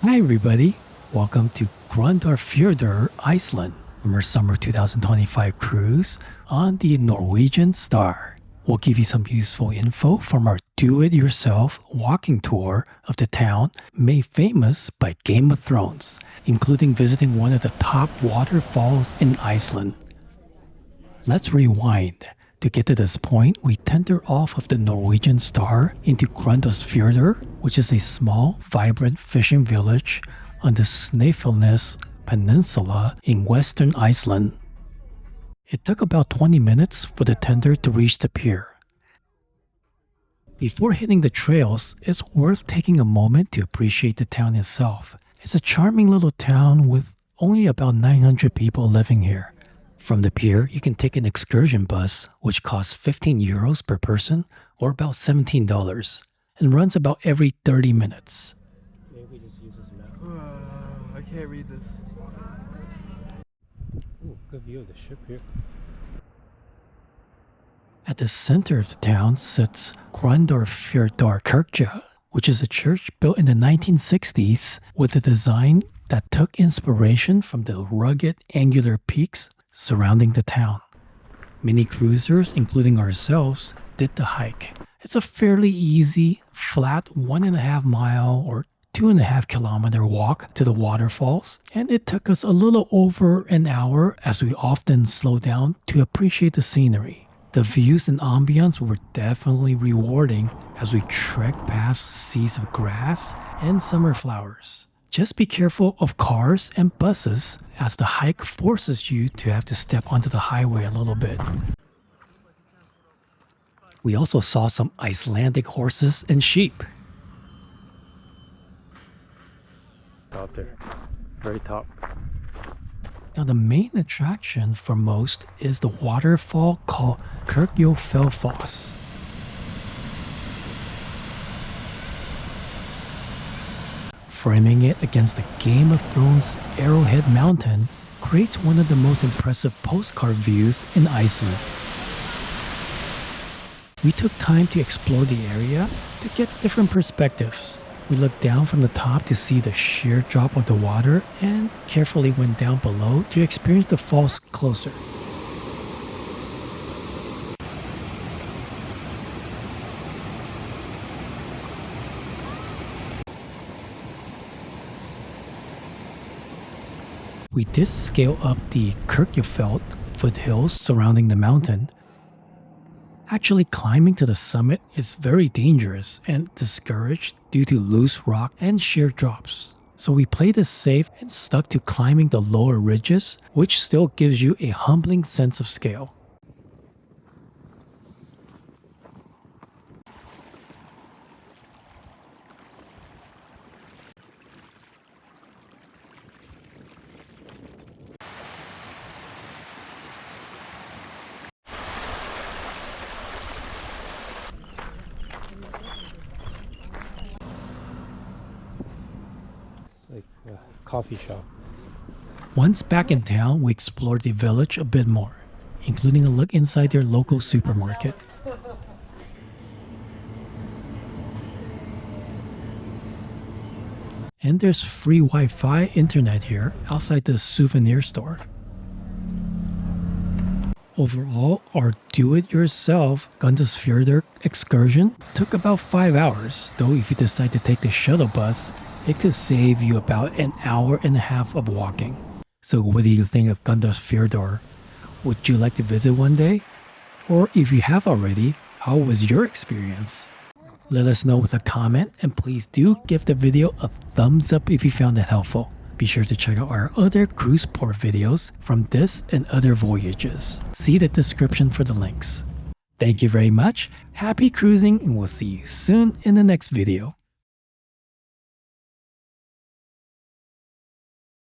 Hi everybody, welcome to Grundarfjordur, Iceland, from our summer 2025 cruise on the Norwegian Star. We'll give you some useful info from our do-it-yourself walking tour of the town made famous by Game of Thrones, including visiting one of the top waterfalls in Iceland. Let's rewind. To get to this point, we tender off of the Norwegian Star into Grundarfjordur, which is a small, vibrant fishing village on the Snæfellsnes Peninsula in western Iceland. It took about 20 minutes for the tender to reach the pier. Before hitting the trails, it's worth taking a moment to appreciate the town itself. It's a charming little town with only about 900 people living here. From the pier, you can take an excursion bus, which costs 15 euros per person, or about $17, and runs about every 30 minutes. Maybe we just use this map. I can't read this. Ooh, good view of the ship here. At the center of the town sits Grundarfjörður Kirkja, which is a church built in the 1960s with a design that took inspiration from the rugged, angular peaks surrounding the town. Many cruisers, including ourselves, did the hike. It's a fairly easy, flat 1.5 mile or 2.5 kilometer walk to the waterfalls, and it took us a little over an hour as we often slow down to appreciate the scenery. The views and ambience were definitely rewarding as we trekked past seas of grass and summer flowers. Just be careful of cars and buses as the hike forces you to have to step onto the highway a little bit. We also saw some Icelandic horses and sheep. Out there, very top. Now the main attraction for most is the waterfall called Kirkjufellsfoss. Framing it against the Game of Thrones Arrowhead Mountain creates one of the most impressive postcard views in Iceland. We took time to explore the area to get different perspectives. We looked down from the top to see the sheer drop of the water and carefully went down below to experience the falls closer. We did scale up the Kirkjufell foothills surrounding the mountain. Actually, climbing to the summit is very dangerous and discouraged due to loose rock and sheer drops. So we played it safe and stuck to climbing the lower ridges, which still gives you a humbling sense of scale. Like a coffee shop. Once back in town, we explored the village a bit more, including a look inside their local supermarket. And there's free Wi-Fi internet here outside the souvenir store. Overall, our do-it-yourself Grundarfjörður excursion took about 5 hours, though if you decide to take the shuttle bus, it could save you about an hour and a half of walking. So what do you think of Grundarfjörður? Would you like to visit one day? Or if you have already, how was your experience? Let us know with a comment, and please do give the video a thumbs up if you found it helpful. Be sure to check out our other cruise port videos from this and other voyages. See the description for the links. Thank you very much, happy cruising, and we'll see you soon in the next video.